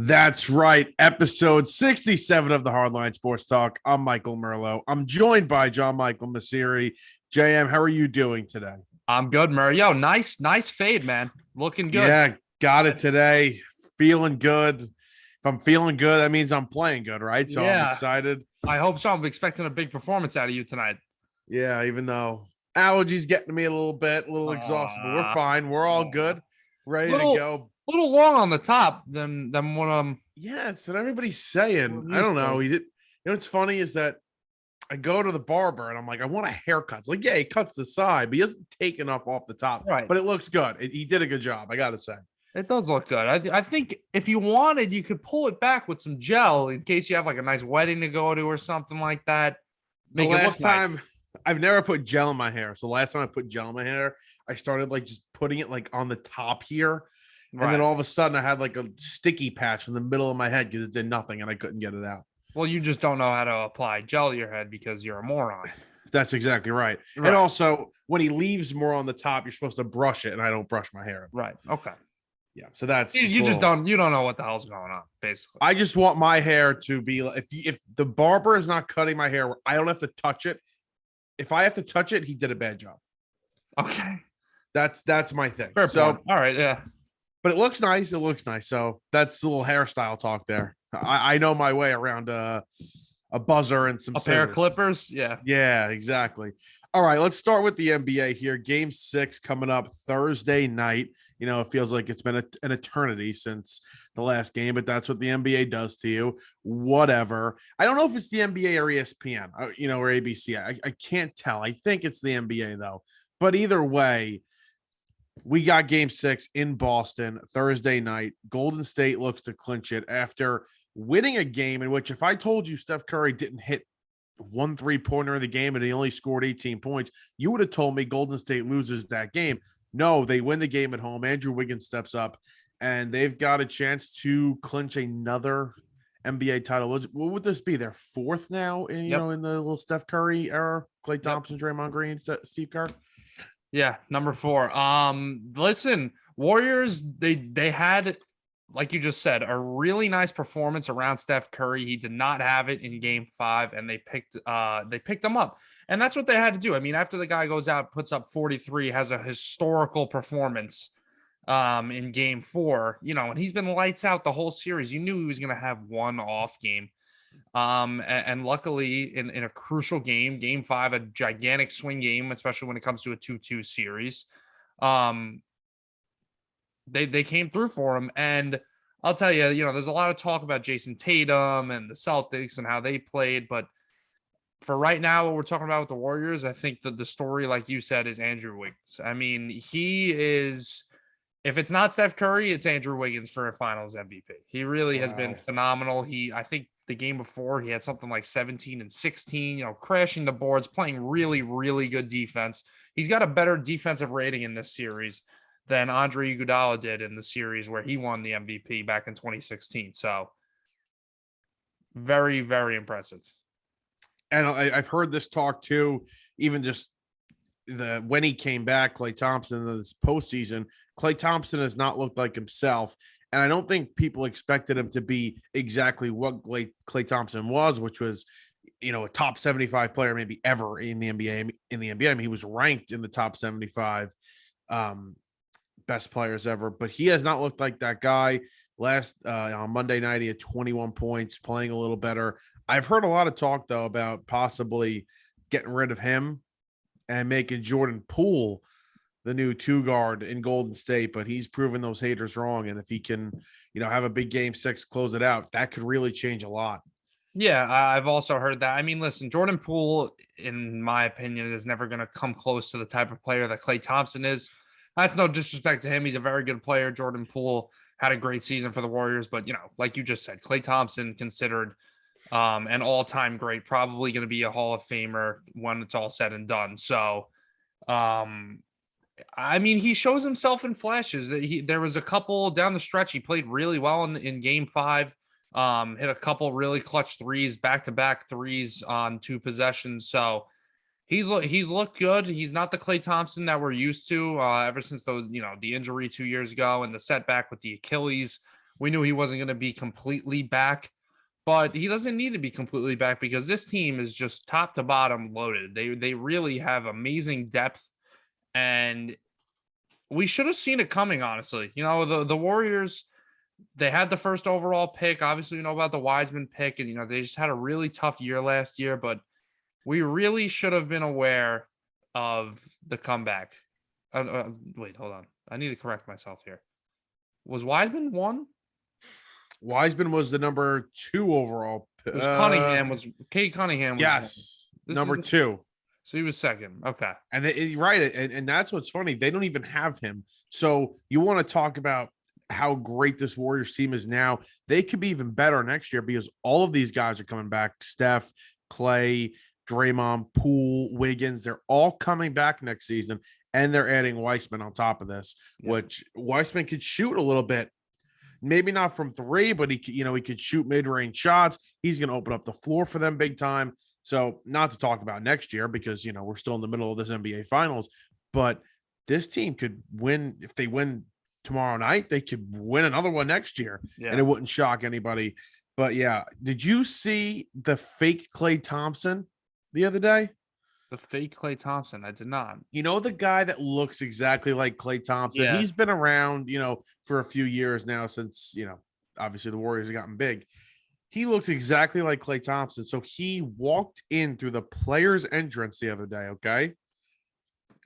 That's right. Episode 67 of the Hardline Sports Talk. I'm Michael Merlo. I'm joined by John Michael Masiri. JM, how are you doing today? I'm good, Murray. Yo, nice fade, man. Looking good. Yeah, got it today. Feeling good. If I'm feeling good, that means I'm playing good, right? So I'm Yeah, excited. I hope so. I'm expecting a big performance out of you tonight. Yeah, even though allergies getting to me a little bit, a little exhausted, but we're fine. We're all good, ready to Little go. little long on the top than what Yeah, it's what everybody's saying. I'm I don't used know. to. He did. What's funny is that I go to the barber and I'm like, I want a haircut. It's like, yeah, he cuts the side, but he doesn't take enough off the top. Right. But it looks good. He did a good job, I gotta say. It does look good. I think if you wanted, you could pull it back with some gel in case you have like a nice wedding to go to or something like that. The Make it look last time nice. I've never put gel in my hair. So last time I put gel in my hair, I started like just putting it like on the top here. And then Right. all of a sudden I had like a sticky patch in the middle of my head because it did nothing and I couldn't get it out. Well, you just don't know how to apply gel to your head because you're a moron. That's exactly right. And Right. also, when he leaves more on the top, you're supposed to brush it, and I don't brush my hair. Right. Okay. Yeah, so that's You just don't know what the hell's going on, basically. I just want my hair to be like if the barber is not cutting my hair, I don't have to touch it. If I have to touch it, he did a bad job. Okay. That's my thing. Fair so, point. All right. Yeah. but it looks nice. It looks nice. So that's a little hairstyle talk there. I know my way around a buzzer and some A pair of scissors. clippers. Yeah. Yeah, exactly. All right, let's start with the NBA here. Game 6 coming up Thursday night. You know, it feels like it's been an eternity since the last game, but that's what the NBA does to you. Whatever. I don't know if it's the NBA or ESPN, or ABC. I can't tell. I think it's the NBA, though. But either way, we got game 6 in Boston Thursday night. Golden State looks to clinch it after winning a game in which if I told you Steph Curry didn't hit 1 3-pointer in the game and he only scored 18 points, you would have told me Golden State loses that game. No, they win the game at home. Andrew Wiggins steps up and they've got a chance to clinch another NBA title. What would this be? Their fourth now in in the little Steph Curry era? Klay Thompson, Draymond Green, Steve Kerr. Yeah, number 4. Listen, Warriors, they had, like you just said, a really nice performance around Steph Curry. He did not have it in game 5, and they picked him up. And that's what they had to do. I mean, after the guy goes out, puts up 43, has a historical performance in game 4, and he's been lights out the whole series. You knew he was going to have one off game. And luckily in a crucial game 5, a gigantic swing game, especially when it comes to a 2-2 series, they came through for him. And I'll tell you, there's a lot of talk about Jason Tatum and the Celtics and how they played, but for right now, what we're talking about with the Warriors, I think that the story, like you said, is Andrew Wiggins. I mean, he is, if it's not Steph Curry, it's Andrew Wiggins for a finals MVP. He really has been phenomenal. I think the game before he had something like 17 and 16, crashing the boards, playing really, really good defense. He's got a better defensive rating in this series than Andre Iguodala did in the series where he won the MVP back in 2016. So very, very impressive. And I've heard this talk too, even just when he came back, Klay Thompson, in this postseason, Klay Thompson has not looked like himself. And I don't think people expected him to be exactly what Klay Thompson was, which was, a top 75 player maybe ever in the NBA. I mean, he was ranked in the top 75 best players ever, but he has not looked like that guy. On Monday night, he had 21 points, playing a little better. I've heard a lot of talk, though, about possibly getting rid of him and making Jordan Poole the new 2 guard in Golden State, but he's proven those haters wrong. And if he can, have a big game 6, close it out, that could really change a lot. Yeah, I've also heard that. I mean, listen, Jordan Poole, in my opinion, is never going to come close to the type of player that Klay Thompson is. That's no disrespect to him. He's a very good player. Jordan Poole had a great season for the Warriors, but, like you just said, Klay Thompson considered an all-time great, probably going to be a Hall of Famer when it's all said and done. So, I mean, he shows himself in flashes. There was a couple down the stretch. He played really well in game 5, hit a couple really clutch threes, back-to-back threes on 2 possessions. So he's looked good. He's not the Klay Thompson that we're used to ever since the injury 2 years ago and the setback with the Achilles. We knew he wasn't going to be completely back, but he doesn't need to be completely back because this team is just top to bottom loaded. They really have amazing depth, and we should have seen it coming, honestly. The Warriors, they had the first overall pick. Obviously, you know about the Wiseman pick, and they just had a really tough year last year, but we really should have been aware of the comeback. Wait, hold on. I need to correct myself here. Was Wiseman 1? Wiseman was the number 2 overall. It was Cunningham. Kate Cunningham was yes, number 2. So he was 2nd. Okay. And right, and that's what's funny. They don't even have him. So you want to talk about how great this Warriors team is now. They could be even better next year because all of these guys are coming back. Steph, Clay, Draymond, Poole, Wiggins, they're all coming back next season, and they're adding Weissman on top of this, which Weissman could shoot a little bit. Maybe not from 3, but he could shoot mid-range shots. He's going to open up the floor for them big time. So not to talk about next year because, we're still in the middle of this NBA Finals, but this team could win. If they win tomorrow night, they could win another one next year, and it wouldn't shock anybody. But, yeah, did you see the fake Klay Thompson the other day? The fake Klay Thompson? I did not. The guy that looks exactly like Klay Thompson? Yeah. He's been around, for a few years now since, obviously the Warriors have gotten big. He looks exactly like Klay Thompson. So he walked in through the player's entrance the other day, okay?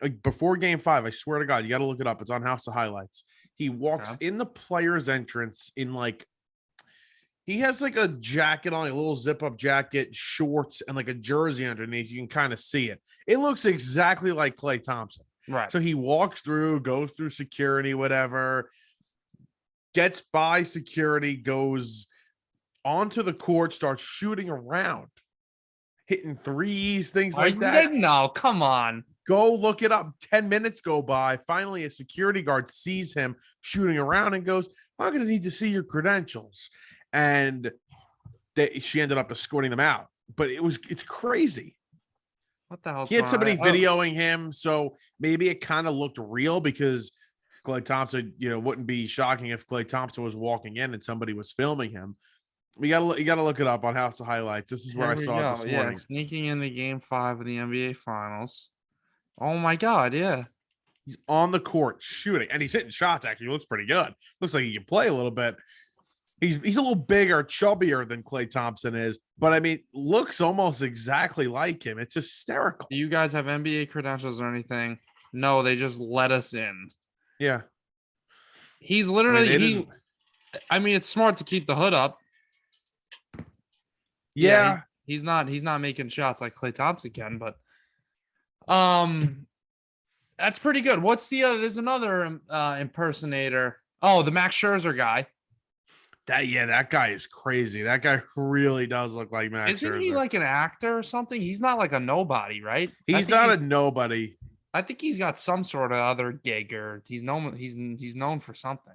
Like before game 5, I swear to God, you got to look it up. It's on House of Highlights. He walks in the player's entrance in he has like a jacket on, a little zip-up jacket, shorts, and like a jersey underneath. You can kind of see it. It looks exactly like Klay Thompson. Right. So he walks through, goes through security, whatever, gets by security, goes onto the court, starts shooting around, hitting threes, things like that. No, come on. Go look it up. 10 minutes go by. Finally, a security guard sees him shooting around and goes, I'm going to need to see your credentials. And she ended up escorting them out. But it's crazy. What the hell? He had somebody videoing him, so maybe it kind of looked real because Klay Thompson, wouldn't be shocking if Klay Thompson was walking in and somebody was filming him. You gotta look it up on House of Highlights. This is where I saw it this morning. Sneaking into game 5 of the NBA Finals. Oh my God, yeah. He's on the court shooting, and he's hitting shots. Actually, he looks pretty good. Looks like he can play a little bit. He's a little bigger, chubbier than Klay Thompson is, but I mean, looks almost exactly like him. It's hysterical. Do you guys have NBA credentials or anything? No, they just let us in. Yeah. He's literally it's smart to keep the hood up. Yeah. He's not making shots like Klay Thompson can, but that's pretty good. What's there's another impersonator. Oh, the Max Scherzer guy. That guy is crazy. That guy really does look like Max Scherzer. Isn't he like an actor or something? He's not like a nobody, right? He's not a nobody. I think he's got some sort of other gig, or he's known for something.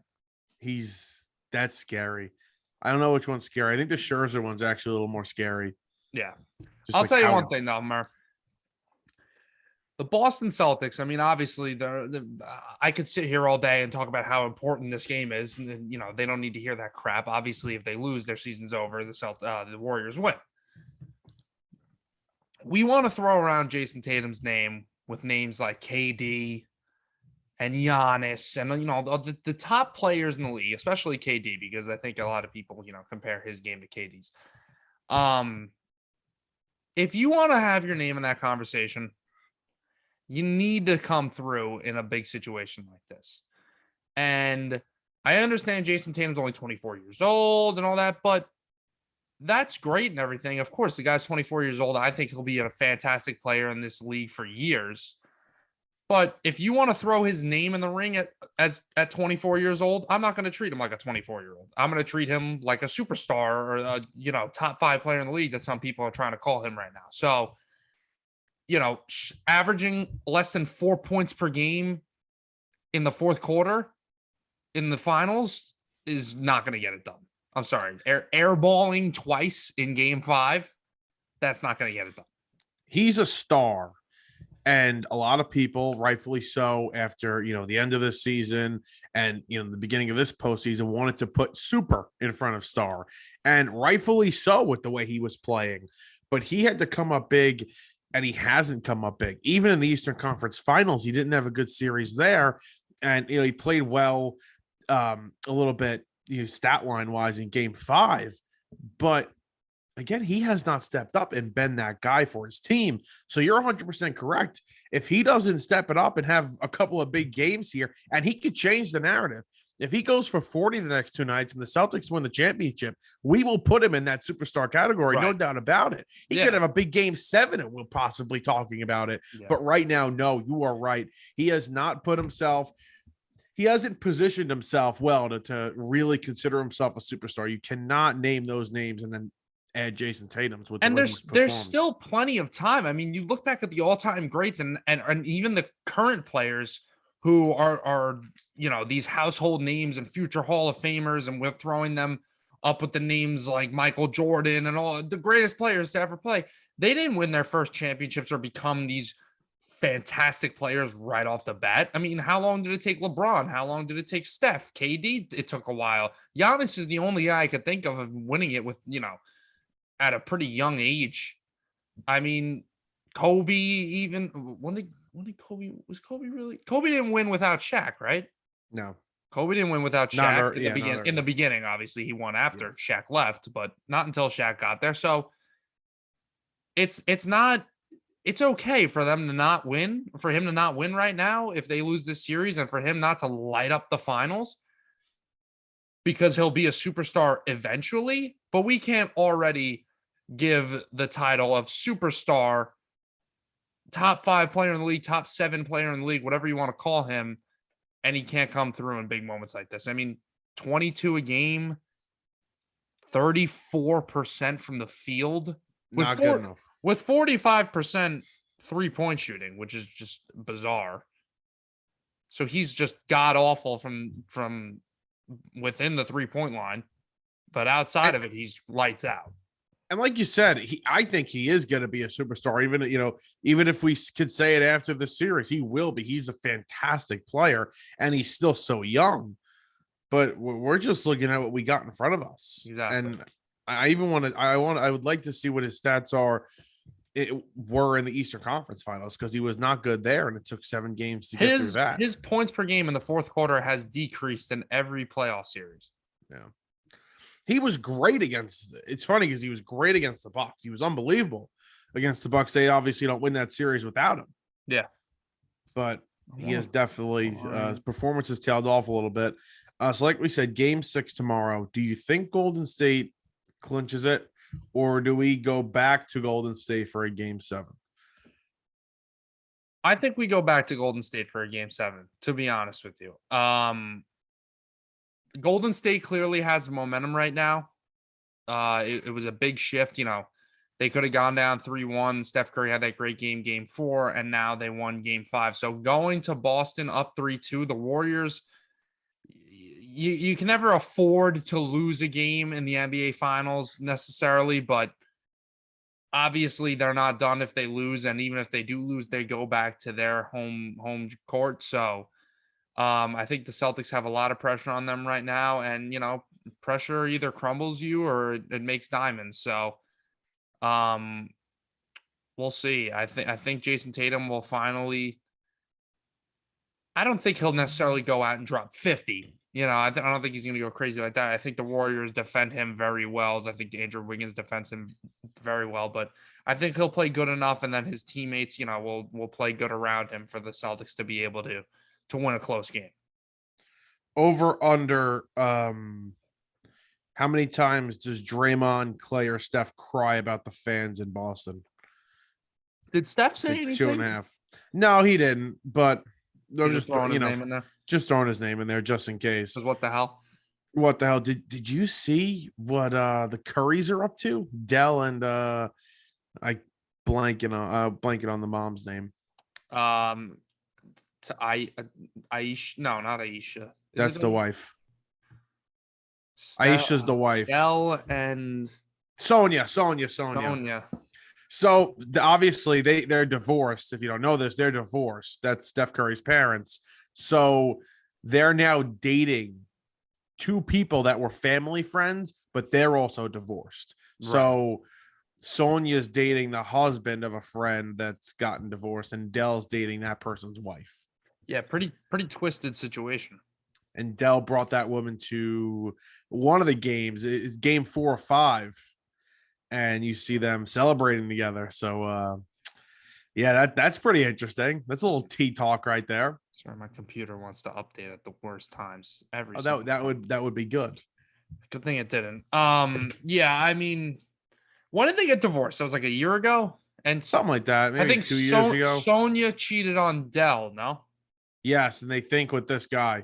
That's scary. I don't know which one's scary. I think the Scherzer one's actually a little more scary. Yeah. I'll tell you one thing, though, Mer. The Boston Celtics, I mean, obviously, I could sit here all day and talk about how important this game is. And, they don't need to hear that crap. Obviously, if they lose, their season's over. The Warriors win. We want to throw around Jason Tatum's name with names like KD and Giannis and, the top players in the league, especially KD, because I think a lot of people, compare his game to KD's. If you want to have your name in that conversation, you need to come through in a big situation like this. And I understand Jason Tatum's only 24 years old and all that, but that's great and everything. Of course, the guy's 24 years old. I think he'll be a fantastic player in this league for years. But if you want to throw his name in the ring at 24 years old, I'm not going to treat him like a 24-year-old. I'm going to treat him like a superstar or a top 5 player in the league that some people are trying to call him right now. So, averaging less than 4 points per game in the fourth quarter in the finals is not going to get it done. I'm sorry. Airballing twice in game 5, that's not going to get it done. He's a star. And a lot of people, rightfully so, after the end of this season and the beginning of this postseason, wanted to put super in front of star, and rightfully so with the way he was playing. But he had to come up big, and he hasn't come up big. Even in the Eastern Conference Finals, he didn't have a good series there, and he played well a little bit, stat line wise in Game 5, but again, he has not stepped up and been that guy for his team. So you're 100% correct. If he doesn't step it up and have a couple of big games here, and he could change the narrative. If he goes for 40 the next 2 nights and the Celtics win the championship, we will put him in that superstar category, no doubt about it. He could have a big Game 7 and we're possibly talking about it. Yeah. But right now, no, you are right. He has not put himself – he hasn't positioned himself well to really consider himself a superstar. You cannot name those names and then add Jason Tatum's with, and there's still plenty of time. I mean, you look back at the all-time greats and even the current players who are these household names and future Hall of Famers, and we're throwing them up with the names like Michael Jordan and all the greatest players to ever play. They didn't win their first championships or become these fantastic players right off the bat. I mean, how long did it take LeBron? How long did it take Steph? KD? It took a while. Giannis is the only guy I could think of winning it with, at a pretty young age. I mean, Kobe, even when did Kobe Kobe didn't win without Shaq, right? No. Kobe didn't win without Shaq in the beginning. Obviously, he won after Shaq left, but not until Shaq got there. So it's okay for them to not win, for him to not win right now if they lose this series, and for him not to light up the finals, because he'll be a superstar eventually. But we can't already give the title of superstar, top 5 player in the league, top 7 player in the league, whatever you want to call him, and he can't come through in big moments like this. I mean, 22 a game, 34% from the field. Not good enough. With 45% 3-point shooting, which is just bizarre. So he's just god-awful from within the 3-point line. But outside of it, he's lights out. And like you said, I think he is going to be a superstar. Even if we could say it after the series, he will be. He's a fantastic player, and he's still so young. But we're just looking at what we got in front of us. Exactly. And I would like to see what his stats were in the Eastern Conference Finals, because he was not good there, and it took 7 games to get through that. His points per game in the fourth quarter has decreased in every playoff series. Yeah. He was great it's funny because he was great against the Bucks. He was unbelievable against the Bucks. They obviously don't win that series without him. Yeah. But he has definitely, his performance has tailed off a little bit. So like we said, Game 6 tomorrow. Do you think Golden State clinches it, or do we go back to Golden State for a Game 7? I think we go back to Golden State for a Game 7, to be honest with you. Golden State clearly has momentum right now. It was a big shift. They could have gone down 3-1. Steph Curry had that great Game 4, and now they won Game 5. So going to Boston up 3-2, the Warriors, you can never afford to lose a game in the NBA Finals necessarily, but obviously they're not done if they lose, and even if they do lose, they go back to their home court. So I think the Celtics have a lot of pressure on them right now, and pressure either crumbles you or it makes diamonds. So we'll see. I think Jason Tatum will finally. I don't think he'll necessarily go out and drop 50. I don't think he's going to go crazy like that. I think the Warriors defend him very well. I think Andrew Wiggins defends him very well, but I think he'll play good enough, and then his teammates, will play good around him for the Celtics to be able to win a close game. Over under, how many times does Draymond, Clay, or Steph cry about the fans in Boston? Did Steph say anything? 2.5. No, he didn't, but they're just throwing his name in there. Just throwing his name in there just in case. Because what the hell? What the hell? Did you see what the Currys are up to? Dell and I blanking on the mom's name. Aisha. No, not Aisha. That's the wife. Aisha's the wife. Dell and Sonia. So obviously they're divorced. If you don't know this, they're divorced. That's Steph Curry's parents. So they're now dating two people that were family friends, but they're also divorced. Right. So Sonia's dating the husband of a friend that's gotten divorced, and Dell's dating that person's wife. Yeah, pretty twisted situation. And Dell brought that woman to one of the games, game 4 or 5, and you see them celebrating together. So yeah, that's pretty interesting. That's a little tea talk right there. Sorry, my computer wants to update at the worst times every Oh, single that would be good. Good thing it didn't. Yeah, I mean, when did they get divorced? That was like a year ago, and Something like that. I Maybe think 2 years ago. Sonia cheated on Dell. No. Yes, and they think with this guy.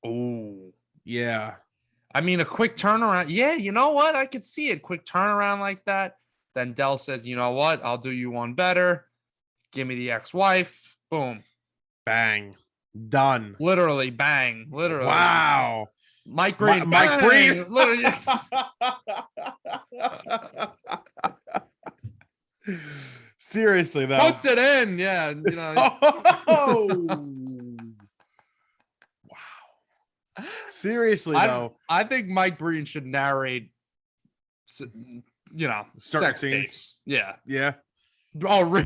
Oh, Yeah. I mean, a quick turnaround. Yeah, you know what? I could see a quick turnaround like that. Then Dell says, "You know what? I'll do you one better. Give me the ex-wife." Boom. Bang. Done. Literally, bang. Literally. Wow. Mike Green. Mike Green. Literally. Seriously, though. Puts it in. Yeah. You know. Oh. Wow. Seriously, though. I think Mike Breen should narrate, certain sex scenes. tapes. Yeah. Yeah. Oh, Rick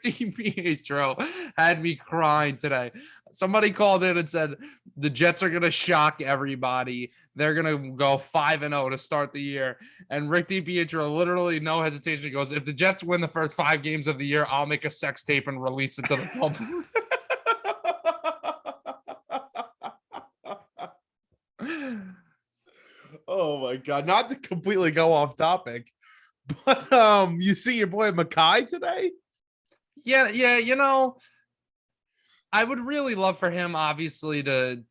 DiPietro had me crying today. Somebody called in and said the Jets are going to shock everybody. They're going to go 5-0 to start the year. And Rick DiPietro, literally no hesitation, goes, if the Jets win the first 5 games of the year, I'll make a sex tape and release it to the public. Oh my God. Not to completely go off topic, but you see your boy Makai today? Yeah, I would really love for him, obviously, to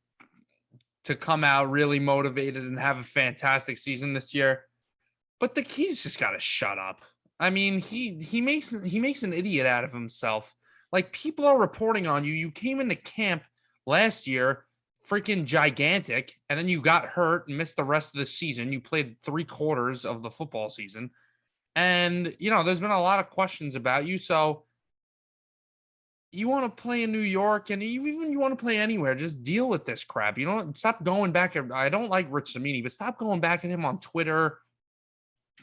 come out really motivated and have a fantastic season this year. But the Keys just got to shut up. I mean, he makes an idiot out of himself. Like, people are reporting on you. You came into camp last year freaking gigantic, and then you got hurt and missed the rest of the season. You played 3/4 of the football season. And, there's been a lot of questions about you. So you want to play in New York, and even you want to play anywhere, just deal with this crap. Stop going back. I don't like Rich Cimini, but stop going back at him on Twitter,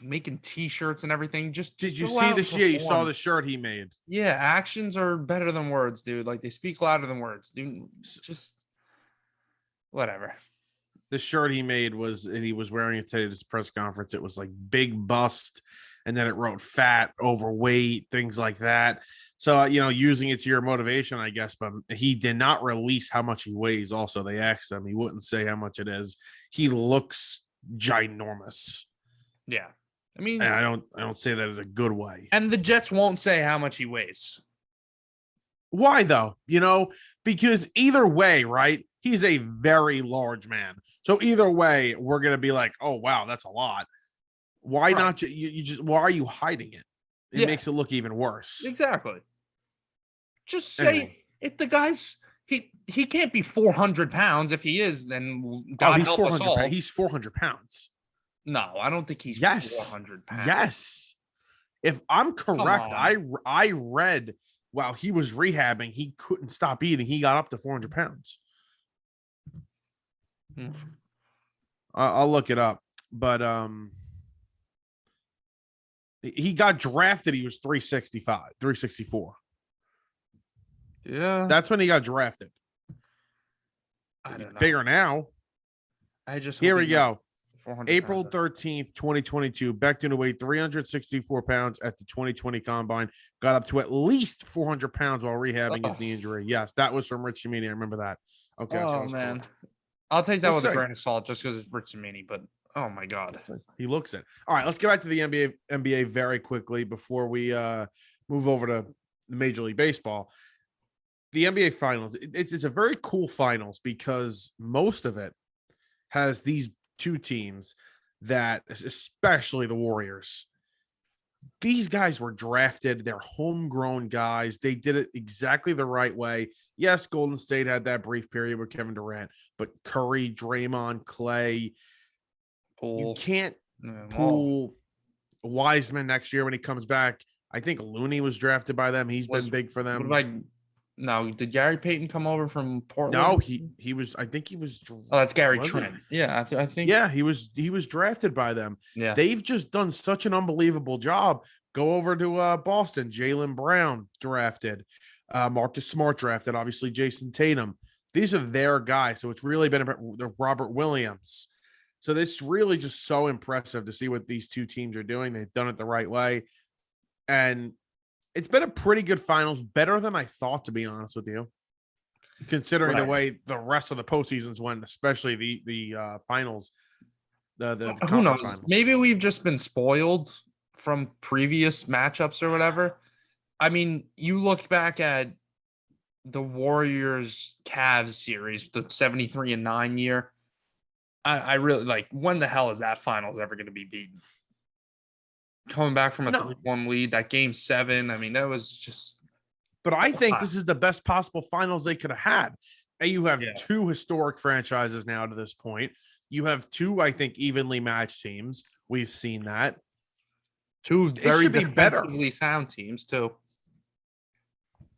making T-shirts and everything. Did you see the shit? You saw the shirt he made. Yeah, actions are better than words, dude. Like, they speak louder than words, dude. Just whatever. The shirt he made and he was wearing it today at his press conference. It was like big bust, and then it wrote fat, overweight, things like that. So, using it to your motivation, I guess, but he did not release how much he weighs. Also, they asked him, he wouldn't say how much it is. He looks ginormous. Yeah. I mean, and I don't say that in a good way. And the Jets won't say how much he weighs. Why though? Because either way, right? He's a very large man. So either way, we're going to be like, oh, wow, that's a lot. Why not? Why are you hiding it? It makes it look even worse. Exactly. Just say if the guy's, he can't be 400 pounds. If he is, then God he's help 400 us all. He's 400 pounds. No, I don't think he's 400 pounds. Yes. If I'm correct, I read while he was rehabbing, he couldn't stop eating. He got up to 400 pounds. I'll look it up, but he got drafted. He was 364. Yeah, that's when he got drafted. I don't know. Bigger now. Here we go. April 13th, 2022. Becton to weigh 364 pounds at the 2020 combine. Got up to at least 400 pounds while rehabbing his knee injury. Yes, that was from Rich Cimini. I remember that. Okay. Oh, man. Cool. I'll take that with a grain of salt just because it's Rich Cimini, but oh my God. He looks it. All right, let's get back to the NBA very quickly before we move over to Major League Baseball. The NBA Finals, it's a very cool finals because most of it has these two teams that, especially the Warriors, these guys were drafted. They're homegrown guys. They did it exactly the right way. Yes, Golden State had that brief period with Kevin Durant, but Curry, Draymond, Clay, you can't pull Wiseman next year when he comes back. I think Looney was drafted by them. He's been big for them. What about no? Did Gary Payton come over from Portland? No, he was. I think he was. Oh, that's Gary Trent. Yeah, I think. Yeah, he was drafted by them. Yeah, they've just done such an unbelievable job. Go over to Boston. Jaylen Brown drafted. Marcus Smart drafted. Obviously, Jason Tatum. These are their guys. So it's really been about Robert Williams. So it's really just so impressive to see what these two teams are doing. They've done it the right way. And it's been a pretty good finals, better than I thought, to be honest with you, considering the way the rest of the postseasons went, especially the finals. The who knows? finals. Maybe we've just been spoiled from previous matchups or whatever. I mean, you look back at the Warriors Cavs series, the 73-9 year. I really like, when the hell is that finals ever going to be beaten? Coming back from a 3-1 lead, that game 7. I mean, that was just. But I think this is the best possible finals they could have had. And you have two historic franchises now to this point. You have two, I think, evenly matched teams. We've seen that. Two very defensively sound teams, too.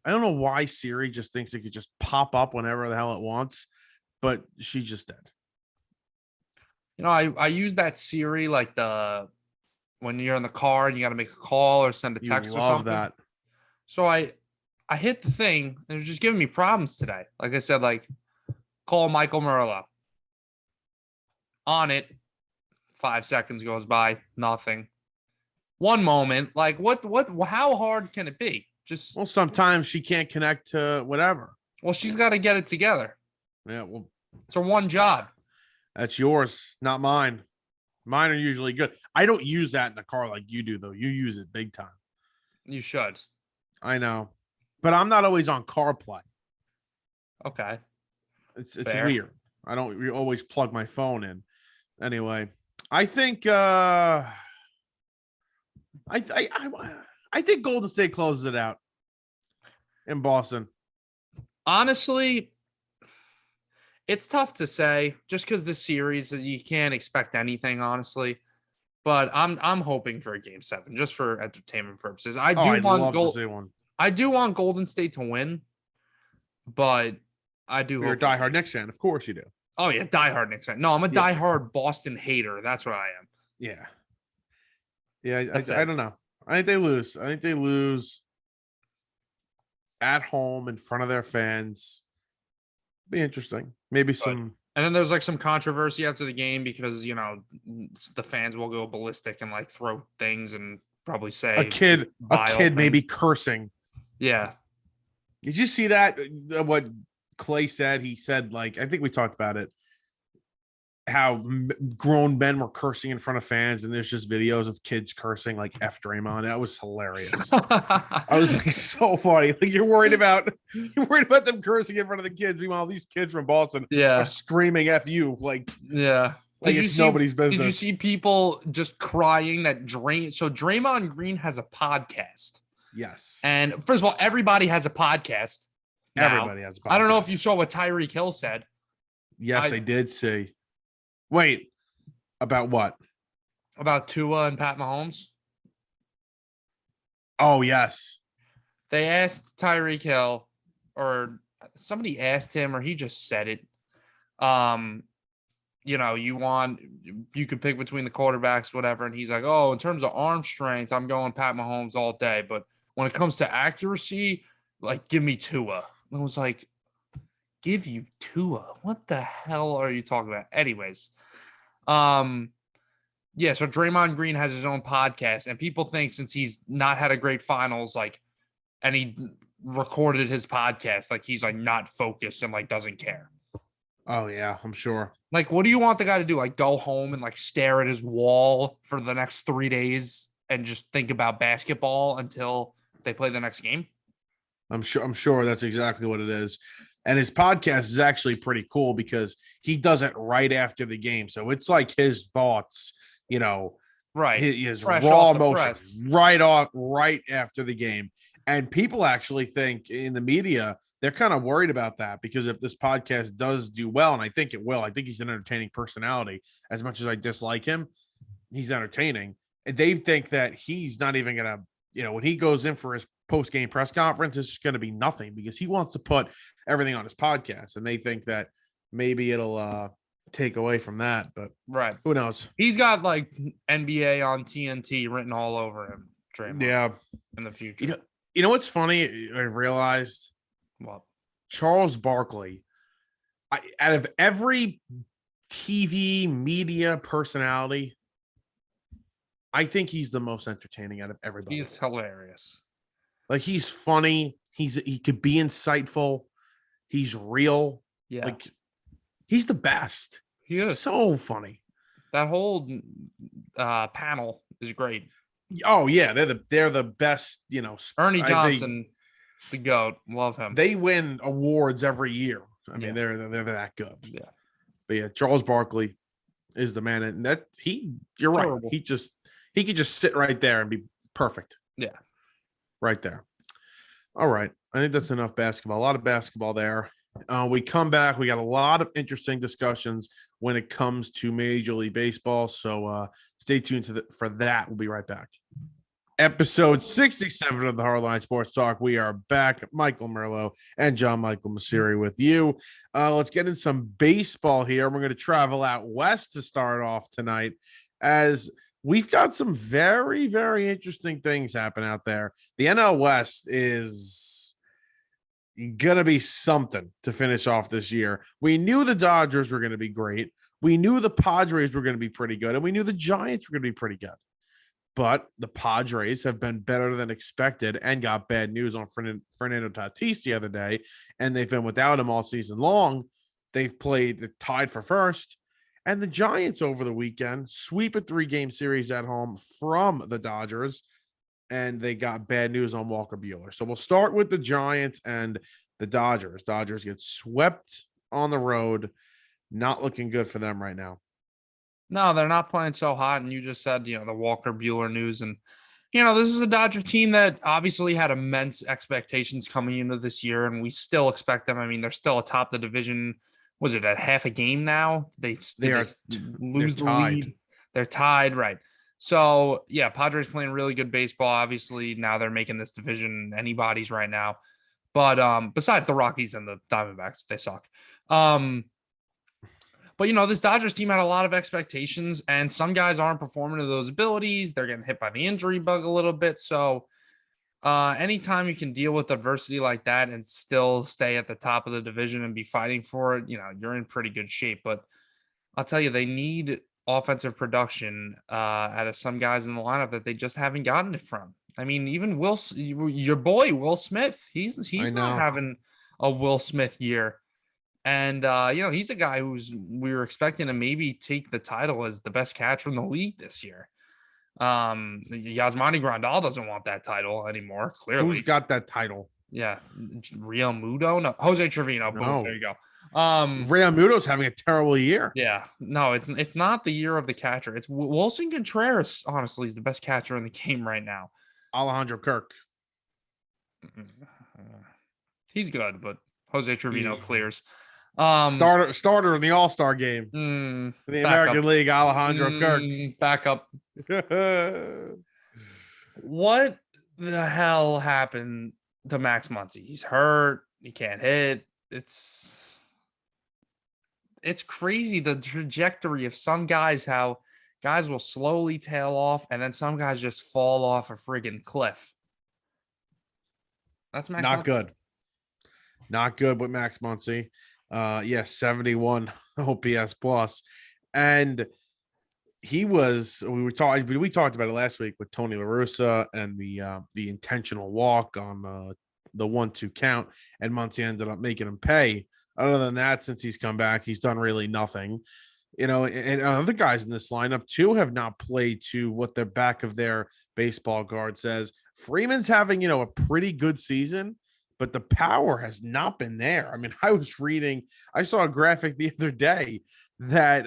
I don't know why Siri just thinks it could just pop up whenever the hell it wants, but she just did. You know, I use that Siri like when you're in the car and you got to make a call or send a text or something. That. So I hit the thing and it was just giving me problems today. Like I said, like, call Michael Merlo. On it, 5 seconds goes by, nothing. One moment, like how hard can it be? Just sometimes she can't connect to whatever. Well, she's got to get it together. Yeah, well, it's her one job. That's yours, not mine. Mine are usually good. I don't use that in the car like you do, though. You use it big time. You should. I know, but I'm not always on CarPlay. Okay, it's weird. I don't always plug my phone in. Anyway, I think I think Golden State closes it out in Boston. Honestly, it's tough to say just because this series you can't expect anything, honestly. But I'm hoping for a game 7 just for entertainment purposes. I do want Golden State to win, but I do. You're a diehard Knicks fan, of course you do. Oh yeah, diehard Knicks fan. No, I'm a diehard Boston hater. That's what I am. Yeah. I don't know. I think they lose at home in front of their fans. Be interesting. Maybe some. And then there's like some controversy after the game because, you know, the fans will go ballistic and like throw things and probably say a kid maybe cursing. Yeah. Did you see that? What Clay said? He said, like, I think we talked about it. How grown men were cursing in front of fans, and there's just videos of kids cursing like F Draymond. That was hilarious. I was like, so funny. Like you're worried about them cursing in front of the kids. Meanwhile, these kids from Boston are screaming F you. Like it's nobody's business. Did you see people just crying that Draymond Green has a podcast? Yes. And first of all, everybody has a podcast. Everybody has a podcast. I don't know if you saw what Tyreek Hill said. Yes, I did see. Wait, about what? About Tua and Pat Mahomes? Oh, yes. They asked Tyreek Hill, or somebody asked him, or he just said it. You know, you could pick between the quarterbacks, whatever. And he's like, oh, in terms of arm strength, I'm going Pat Mahomes all day. But when it comes to accuracy, like, give me Tua. And I was like, give you Tua? What the hell are you talking about? Anyways, so Draymond Green has his own podcast, and people think since he's not had a great finals, like, and he recorded his podcast, like he's like not focused and like doesn't care. Oh yeah, I'm sure. Like, what do you want the guy to do? Like, go home and like stare at his wall for the next 3 days and just think about basketball until they play the next game? I'm sure that's exactly what it is. And his podcast is actually pretty cool because he does it right after the game. So it's like his thoughts, you know, right. His raw emotion right after the game. And people actually think in the media, they're kind of worried about that because if this podcast does do well, and I think it will, I think he's an entertaining personality as much as I dislike him. He's entertaining. they think that he's not even going to, when he goes in for his post-game press conference, it's just going to be nothing because he wants to put everything on his podcast. And they think that maybe it'll take away from that, but right. who knows? He's got like NBA on TNT written all over him, Draymond, Yeah. in the future. You know what's funny? I've realized What? Charles Barkley, out of every TV media personality, I think he's the most entertaining out of everybody. He's hilarious. Like he's funny. He could be insightful. He's real. Yeah. Like he's the best. He is so funny. That whole panel is great. Oh yeah, they're the best. Ernie Johnson, the GOAT. Love him. They win awards every year. I mean, they're that good. Yeah. But yeah, Charles Barkley is the man, and you're right. Terrible. He could just sit right there and be perfect. Yeah. Right there. All right. I think that's enough basketball. A lot of basketball there. We come back. We got a lot of interesting discussions when it comes to Major League Baseball. So stay tuned for that. We'll be right back. Episode 67 of the Hardline Sports Talk. We are back. Michael Merlo and John Michael Masiri with you. Let's get in some baseball here. We're going to travel out west to start off tonight as we've got some very, very interesting things happen out there. The NL West is going to be something to finish off this year. We knew the Dodgers were going to be great. We knew the Padres were going to be pretty good, and we knew the Giants were going to be pretty good. But the Padres have been better than expected and got bad news on Fernando Tatis the other day, and they've been without him all season long. They've tied for first. And the Giants over the weekend sweep a 3-game series at home from the Dodgers, and they got bad news on Walker Buehler. So we'll start with the Giants and the Dodgers. Dodgers get swept on the road. Not looking good for them right now. No, they're not playing so hot. And you just said, the Walker Buehler news. And, this is a Dodger team that obviously had immense expectations coming into this year, and we still expect them. I mean, they're still atop the division. Was it at half a game now? They lose the lead. They're tied, right? So yeah, Padres playing really good baseball. Obviously, now they're making this division anybody's right now. But besides the Rockies and the Diamondbacks, they suck. But this Dodgers team had a lot of expectations, and some guys aren't performing to those abilities. They're getting hit by the injury bug a little bit. So anytime you can deal with adversity like that and still stay at the top of the division and be fighting for it, you're in pretty good shape. But I'll tell you, they need offensive production out of some guys in the lineup that they just haven't gotten it from. I mean, even your boy Will Smith, he's not having a Will Smith year. And he's a guy we were expecting to maybe take the title as the best catcher in the league this year. Yasmani Grandal doesn't want that title anymore. Clearly, who's got that title? Yeah, Real Muto, no, Jose Trevino. No. Boom, there you go. Real Muto's having a terrible year. Yeah, no, it's not the year of the catcher. It's Wilson Contreras. Honestly, is the best catcher in the game right now. Alejandro Kirk. He's good, but Jose Trevino clears. Starter in the All-Star game. In the American League, Alejandro Kirk. Back up. What the hell happened to Max Muncy? He's hurt. He can't hit. It's crazy the trajectory of some guys, how guys will slowly tail off and then some guys just fall off a friggin' cliff. That's Max Not Muncy. good. Not good with Max Muncy. 71 OPS plus. And we talked about it last week with Tony La Russa and the intentional walk on the 1-2 count, and Muncy ended up making him pay. Other than that, since he's come back, he's done really nothing. And other guys in this lineup too have not played to what the back of their baseball card says. Freeman's having, a pretty good season, but the power has not been there. I mean, I saw a graphic the other day that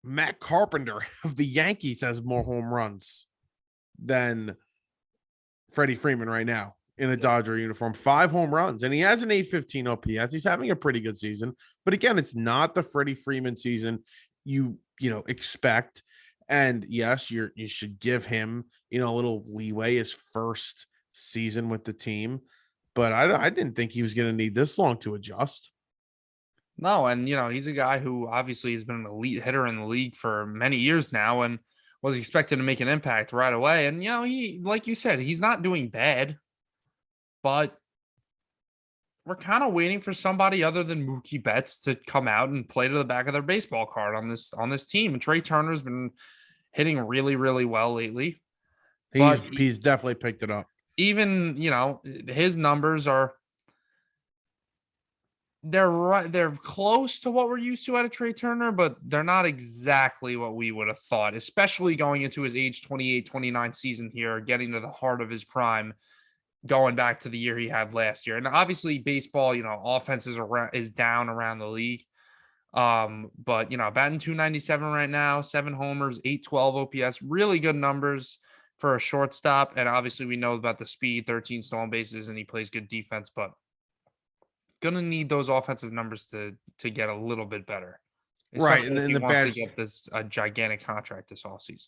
Matt Carpenter of the Yankees has more home runs than Freddie Freeman right now in a Dodger uniform. 5 home runs, and he has an 815 OPS. He's having a pretty good season, but again, it's not the Freddie Freeman season you expect. And yes, you should give him, a little leeway his first season with the team. But I didn't think he was going to need this long to adjust. No, and he's a guy who obviously has been an elite hitter in the league for many years now and was expected to make an impact right away. And he, like you said, he's not doing bad, but we're kind of waiting for somebody other than Mookie Betts to come out and play to the back of their baseball card on this team. And Trey Turner's been hitting really, really well lately. But He's definitely picked it up. Even, his numbers are they're close to what we're used to out of Trey Turner, but they're not exactly what we would have thought, especially going into his age 28, 29 season here, getting to the heart of his prime, going back to the year he had last year. And obviously baseball, offense is down around the league. But batting 297 right now, 7 homers, 812 OPS, really good numbers for a shortstop. And obviously we know about the speed, 13 stolen bases, and he plays good defense, but gonna need those offensive numbers to get a little bit better. Right. Especially if he wants to get this a gigantic contract this offseason.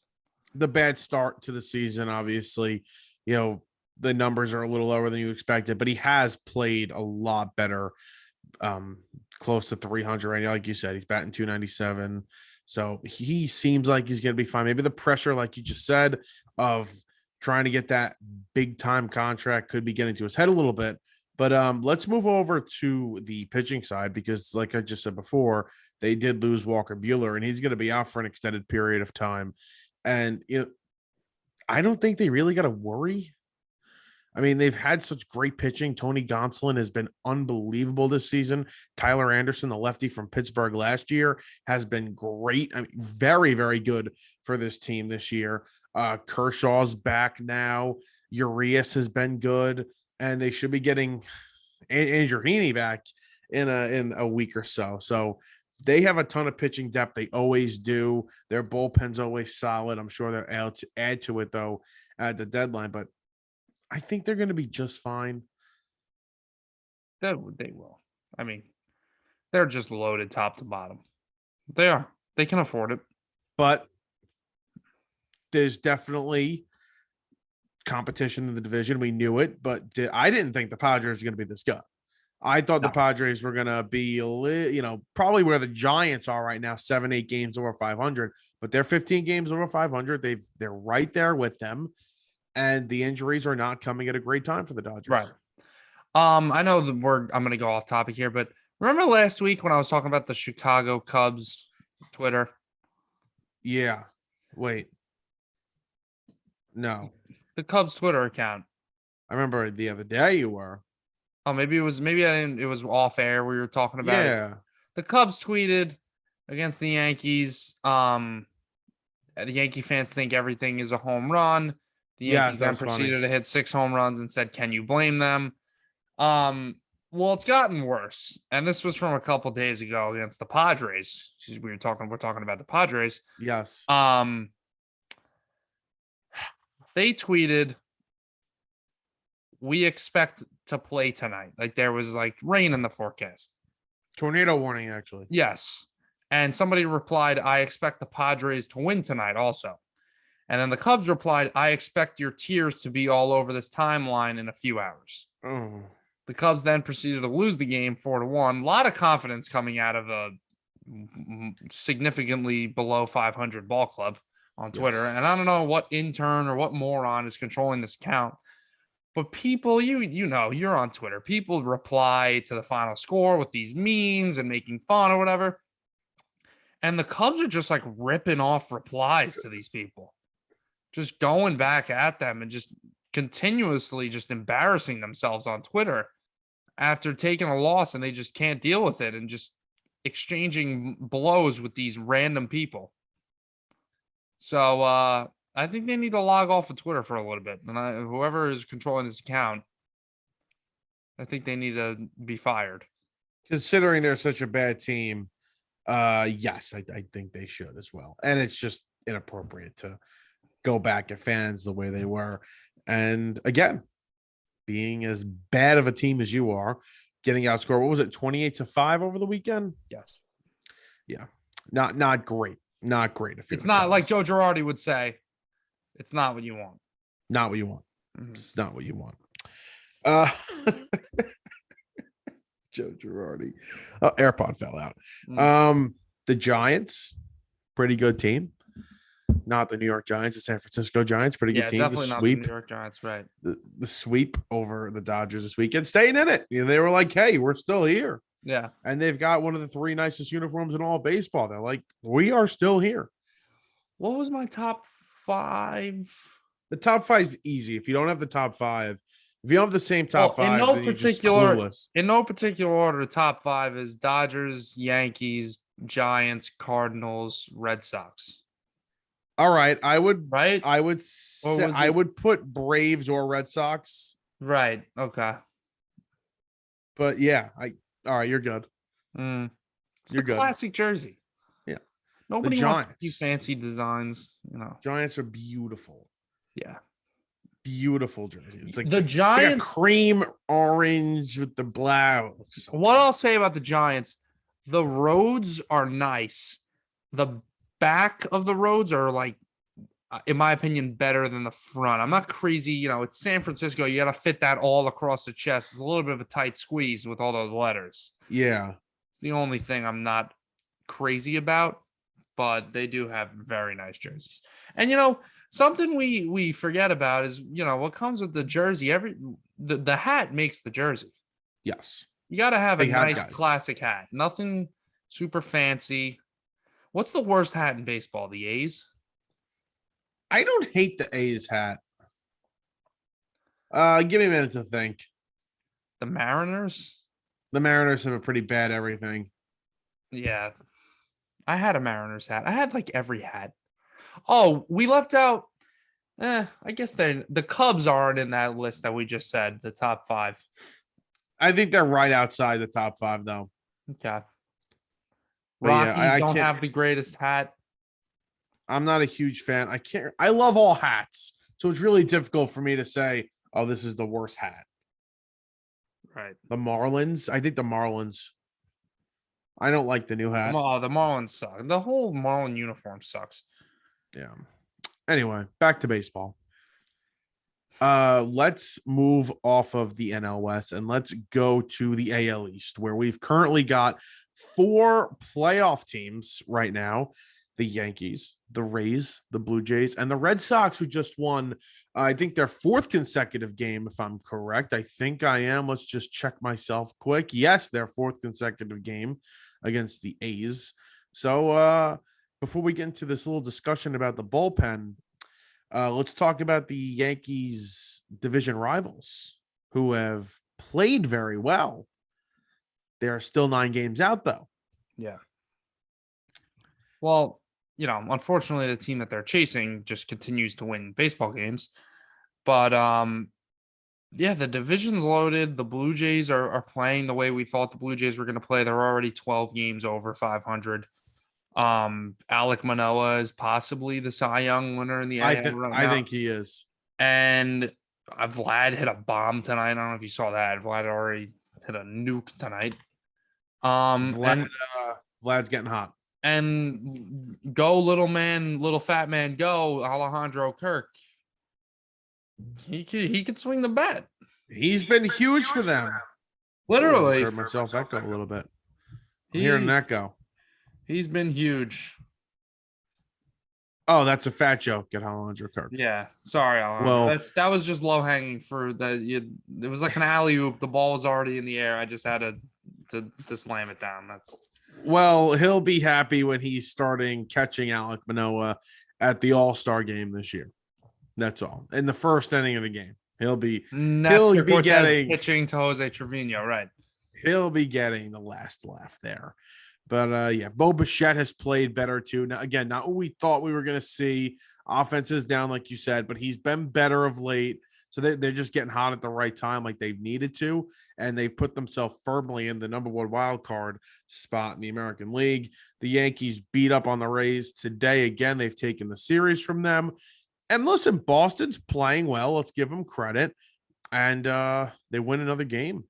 The bad start to the season, obviously, the numbers are a little lower than you expected, but he has played a lot better, close to 300 right now. Like you said, he's batting 297. So he seems like he's going to be fine. Maybe the pressure, like you just said, of trying to get that big time contract could be getting to his head a little bit. But let's move over to the pitching side because, like I just said before, they did lose Walker Buehler, and he's going to be out for an extended period of time. And, I don't think they really got to worry. I mean, they've had such great pitching. Tony Gonsolin has been unbelievable this season. Tyler Anderson, the lefty from Pittsburgh last year, has been great. I mean, very, very good for this team this year. Kershaw's back now. Urias has been good. And they should be getting Andrew Heaney back in a week or so. So they have a ton of pitching depth. They always do. Their bullpen's always solid. I'm sure they'll add to it, though, at the deadline. But I think they're going to be just fine. They will. I mean, they're just loaded top to bottom. They are. They can afford it. But there's definitely competition in the division. We knew it, but I didn't think the Padres were going to be this good. I thought the Padres were going to be, probably where the Giants are right now, 7-8 games over 500, but they're 15 games over 500. They're right there with them, and the injuries are not coming at a great time for the Dodgers. Right. I know I'm going to go off topic here, but remember last week when I was talking about the Chicago Cubs Twitter? Yeah. Wait. No. The Cubs Twitter account. I remember the other day you were. Oh, maybe I didn't. It was off air. We were talking about it. The Cubs tweeted against the Yankees. The Yankee fans think everything is a home run. The Yankees then proceeded to hit 6 home runs and said, "Can you blame them?" Well, it's gotten worse, and this was from a couple days ago against the Padres. We're talking about the Padres. Yes. They tweeted, "We expect to play tonight." Like there was like rain in the forecast. Tornado warning, actually. Yes. And somebody replied, "I expect the Padres to win tonight also." And then the Cubs replied, "I expect your tears to be all over this timeline in a few hours." Oh. The Cubs then proceeded to lose the game 4-1. A lot of confidence coming out of a significantly below 500 ball club on Twitter. Yes. And I don't know what intern or what moron is controlling this account, but people, you're on Twitter. People reply to the final score with these memes and making fun or whatever. And the Cubs are just like ripping off replies to these people, just going back at them and just continuously just embarrassing themselves on Twitter after taking a loss, and they just can't deal with it and just exchanging blows with these random people. So I think they need to log off of Twitter for a little bit. And whoever is controlling this account, I think they need to be fired. Considering they're such a bad team, yes, I think they should as well. And it's just inappropriate to go back at fans the way they were. And again, being as bad of a team as you are, getting outscored, what was it, 28-5 over the weekend? Yes. Yeah, not great. Not great if you're It's the not like Cubs. Joe Girardi would say. It's not what you want. Not what you want. Mhm. It's not what you want. Uh, Joe Girardi. Oh, AirPod fell out. The Giants, pretty good team. Not the New York Giants, the San Francisco Giants, pretty good Yeah, team. definitely The not the New sweep, York Giants, right? the sweep over the Dodgers this weekend, staying in it. They were like, "Hey, we're still here," Yeah. and they've got one of the 3 nicest uniforms in all baseball. They're like, "We are still here." What was my top 5? The top 5 is easy. If you don't have the top 5, if you don't have the same top Well, 5, then you're just clueless. in no particular order, the top 5 is Dodgers, Yankees, Giants, Cardinals, Red Sox. All right, Right? I would Or say was I it would put Braves or Red Sox, right? Okay. but yeah, I all right, you're good. Mm. It's You're the good. classic jersey. Yeah. The Nobody wants to see Giants. fancy designs. Giants are beautiful. Yeah. Beautiful jersey. The It's like a Giants, cream orange with the blouse. what I'll say about the Giants, the roads are nice. The back of the roads are like, in my opinion, better than the front. I'm not crazy. It's San Francisco. You got to fit that all across the chest. It's a little bit of a tight squeeze with all those letters. Yeah. It's the only thing I'm not crazy about, but they do have very nice jerseys. And something we forget about is what comes with the jersey. The hat makes the jersey. Yes. You got to have a Big hat nice guys. classic hat. Nothing super fancy. What's the worst hat in baseball? The A's? I don't hate the A's hat. Give me a minute to think. The Mariners? The Mariners have a pretty bad everything. Yeah. I had a Mariners hat. I had like every hat. Oh, we left out. I guess the Cubs aren't in that list that we just said, the top 5. I think they're right outside the top 5, though. Okay. But yeah, Rockies I don't can't. have the greatest hat. I'm not a huge fan. I can't. I love all hats, so it's really difficult for me to say, "Oh, this is the worst hat." Right. The Marlins. I think the Marlins. I don't like the new hat. Oh, the Marlins suck. The whole Marlin uniform sucks. Yeah. Anyway, back to baseball. Let's move off of the NL West and let's go to the AL East, where we've currently got 4 playoff teams right now: the Yankees, the Rays, the Blue Jays, and the Red Sox, who just won, I think, their 4th consecutive game, if I'm correct. I think I am. Let's just check myself quick. Yes, their 4th consecutive game against the A's. So before we get into this little discussion about the bullpen, let's talk about the Yankees division rivals, who have played very well. They are still 9 games out, though. Yeah. Well, unfortunately, the team that they're chasing just continues to win baseball games. But yeah, the division's loaded. The Blue Jays are playing the way we thought the Blue Jays were going to play. They're already 12 games over 500. Alek Manoah is possibly the Cy Young winner in the AL right now. I think he is. And Vlad hit a bomb tonight. I don't know if you saw that. Vlad already hit a nuke tonight. Vlad's getting hot. And go little fat man, go Alejandro Kirk. He could swing the bat. He's been huge for them. Literally. I heard myself echo a little bit. I'm hearing an echo. He's been huge. Oh, that's a fat joke at Alejandro Kirk. Yeah. Sorry, Alejandro. Well, that was just low hanging fruit. It was like an alley oop. The ball was already in the air. I just had to slam it down. Well, he'll be happy when he's starting catching Alek Manoah at the All-Star game this year. That's all. In the first inning of the game. He'll be getting pitching to Jose Trevino, right? He'll be getting the last laugh there. But yeah, Bo Bichette has played better too. Now, again, not what we thought we were going to see. Offense is down, like you said, but he's been better of late. So they're just getting hot at the right time, like they've needed to, and they've put themselves firmly in the number 1 wild card spot in the American League. The Yankees beat up on the Rays today. Again, they've taken the series from them. And listen, Boston's playing well. Let's give them credit. And they win another game.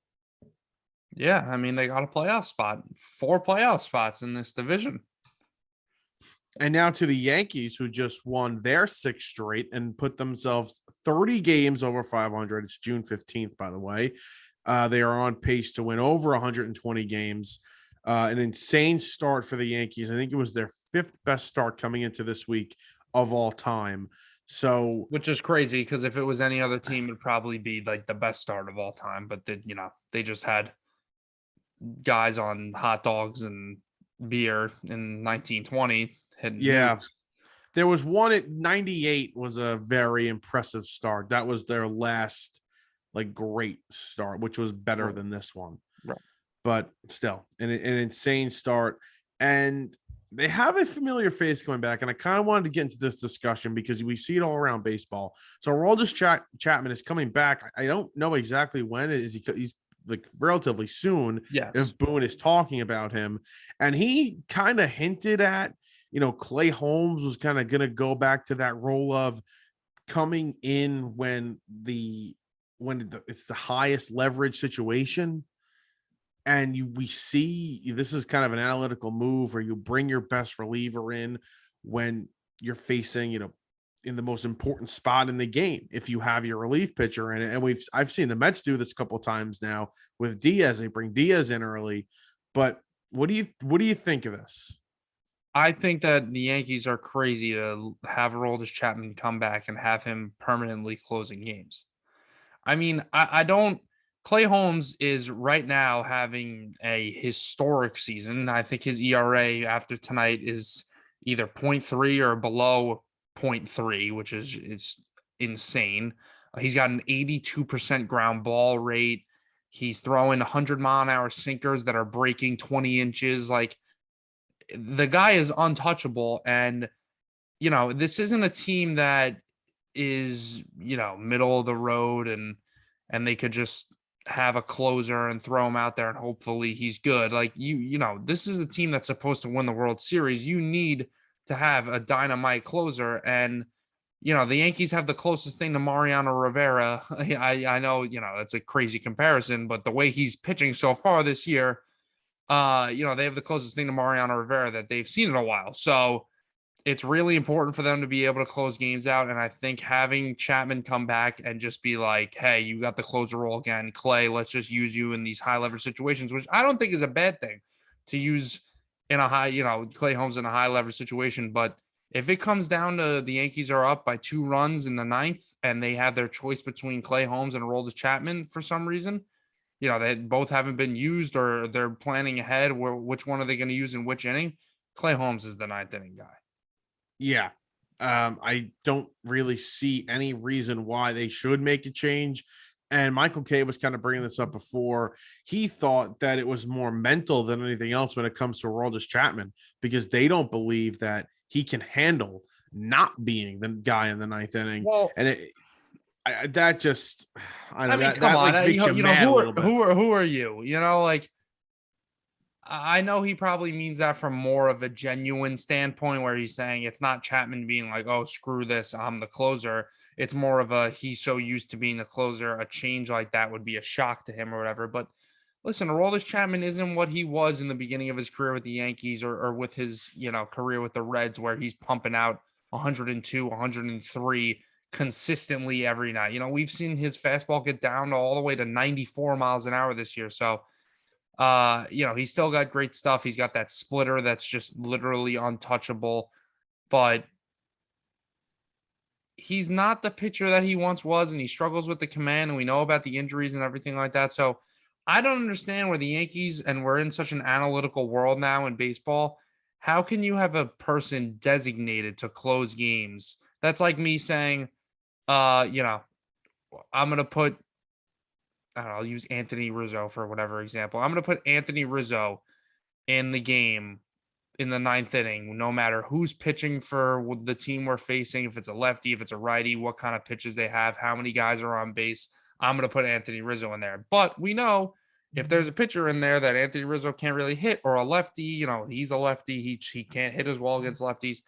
Yeah, I mean, they got a playoff spot, 4 playoff spots in this division. And now to the Yankees, who just won their 6th straight and put themselves 30 games over 500. It's June 15th, by the way. They are on pace to win over 120 games. An insane start for the Yankees. I think it was their 5th best start coming into this week of all time. So, which is crazy because if it was any other team, it'd probably be like the best start of all time. But they just had guys on hot dogs and beer in 1920 hitting yeah, nukes. there was one at 98 was a very impressive start. That was their last like great start, which was better than this one. Right. But still, an insane start. And they have a familiar face coming back. And I kind of wanted to get into this discussion because we see it all around baseball. So Aroldis Chapman is coming back. I don't know exactly when. He's like relatively soon. Yes. If Boone is talking about him. And he kind of hinted at, Clay Holmes was kind of going to go back to that role of coming in when it's the highest leverage situation. And we see this is kind of an analytical move where you bring your best reliever in when you're facing, in the most important spot in the game. If you have your relief pitcher in it, and I've seen the Mets do this a couple of times now with Diaz. They bring Diaz in early. But what do you think of this? I think that the Yankees are crazy to have Aroldis Chapman come back and have him permanently closing games. I mean, I don't. Clay Holmes is right now having a historic season. I think his ERA after tonight is either 0.3 or below 0.3, which is insane. He's got an 82% ground ball rate. He's throwing 100-mile-an-hour sinkers that are breaking 20 inches. Like, the guy is untouchable. And, this isn't a team that is, middle of the road and they could just have a closer and throw him out there and hopefully he's good. Like this is a team that's supposed to win the World Series. You need to have a dynamite closer. And, the Yankees have the closest thing to Mariano Rivera. I know, that's a crazy comparison, but the way he's pitching so far this year, they have the closest thing to Mariano Rivera that they've seen in a while. So it's really important for them to be able to close games out. And I think having Chapman come back and just be like, hey, you got the closer role again, Clay, let's just use you in these high leverage situations, which I don't think is a bad thing to use in a high, Clay Holmes in a high leverage situation. But if it comes down to the Yankees are up by 2 runs in the 9th and they have their choice between Clay Holmes and Aroldis Chapman for some reason, they both haven't been used or they're planning ahead which one are they going to use in which inning? Clay Holmes is the 9th inning guy. Yeah. I don't really see any reason why they should make a change. And Michael Kay was kind of bringing this up before. He thought that it was more mental than anything else when it comes to Aroldis Chapman, because they don't believe that he can handle not being the guy in the 9th inning. Well, and that just, I don't know, mean, that come on, like makes you mad a little bit. who are you? Like, I know he probably means that from more of a genuine standpoint where he's saying it's not Chapman being like, oh, screw this, I'm the closer. It's more of a he's so used to being the closer, a change like that would be a shock to him or whatever. But listen, Aroldis Chapman isn't what he was in the beginning of his career with the Yankees or with his, career with the Reds, where he's pumping out 102, 103 consistently every night. We've seen his fastball get down all the way to 94 miles an hour this year. So, he's still got great stuff. He's got that splitter that's just literally untouchable, but he's not the pitcher that he once was, and he struggles with the command, and we know about the injuries and everything like that. So I don't understand where the Yankees, and we're in such an analytical world now in baseball, how can you have a person designated to close games? That's like me saying, I'm going to put, I don't know, I'll use Anthony Rizzo for whatever example. I'm going to put Anthony Rizzo in the game in the 9th inning, no matter who's pitching for the team we're facing, if it's a lefty, if it's a righty, what kind of pitches they have, how many guys are on base. I'm going to put Anthony Rizzo in there. But we know if there's a pitcher in there that Anthony Rizzo can't really hit, or a lefty, he's a lefty, he can't hit as well against lefties,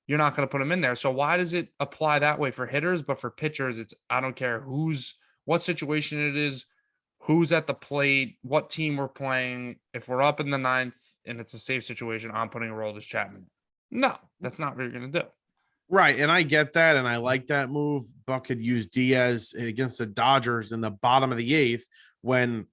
you're not going to put him in there. So why does it apply that way for hitters? But for pitchers, it's, I don't care what situation it is, who's at the plate, what team we're playing. If we're up in the 9th and it's a safe situation, I'm putting Aroldis Chapman. No, that's not what you're going to do. Right. And I get that. And I like that move. Buck had used Diaz against the Dodgers in the bottom of the eighth when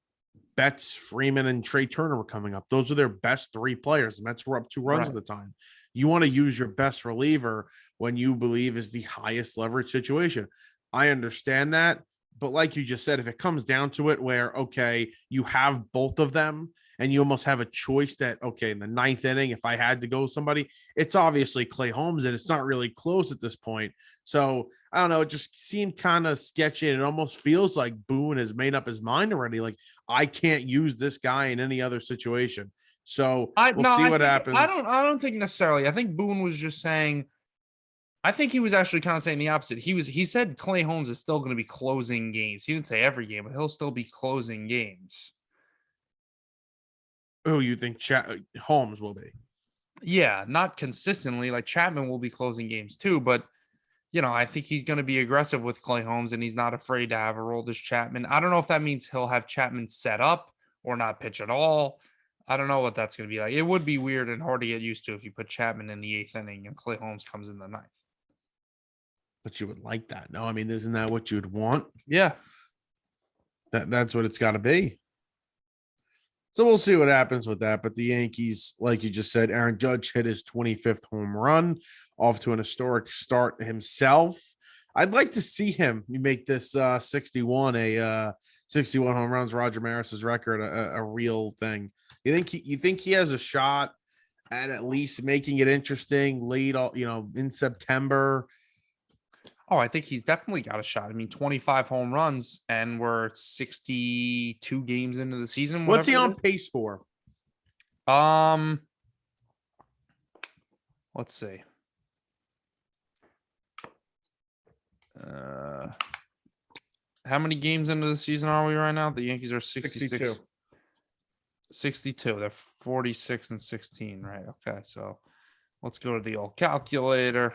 Betts, Freeman, and Trey Turner were coming up. Those are their best three players. The Mets were up 2 runs at the time. You want to use your best reliever when you believe is the highest leverage situation. I understand that. But like you just said, if it comes down to it where, okay, you have both of them and you almost have a choice that, okay, in the ninth inning, if I had to go somebody, it's obviously Clay Holmes and it's not really close at this point. So I don't know. It just seemed kind of sketchy. And it almost feels like Boone has made up his mind already. Like, I can't use this guy in any other situation. So we'll see what happens. I don't think necessarily. I think Boone was just saying, I think he was actually kind of saying the opposite. He said Clay Holmes is still going to be closing games. He didn't say every game, but he'll still be closing games. Oh, you think Holmes will be? Yeah, not consistently. Like Chapman will be closing games too, but I think he's going to be aggressive with Clay Holmes, and he's not afraid to have a role as Chapman. I don't know if that means he'll have Chapman set up or not pitch at all. I don't know what that's going to be like. It would be weird and hard to get used to if you put Chapman in the eighth inning and Clay Holmes comes in the ninth. But you would like that. No, I mean, isn't that what you'd want? Yeah. That's what it's got to be. So we'll see what happens with that. But the Yankees, like you just said, Aaron Judge hit his 25th home run, off to an historic start himself. I'd like to see him make this 61 home runs, Roger Maris's record, a real thing. You think he has a shot at least making it interesting late, in September? Oh, I think he's definitely got a shot. I mean, 25 home runs, and we're 62 games into the season. What's he on pace for? Let's see. How many games into the season are we right now? The Yankees are 66. 62. They're 46 and 16, right? Okay, so let's go to the old calculator.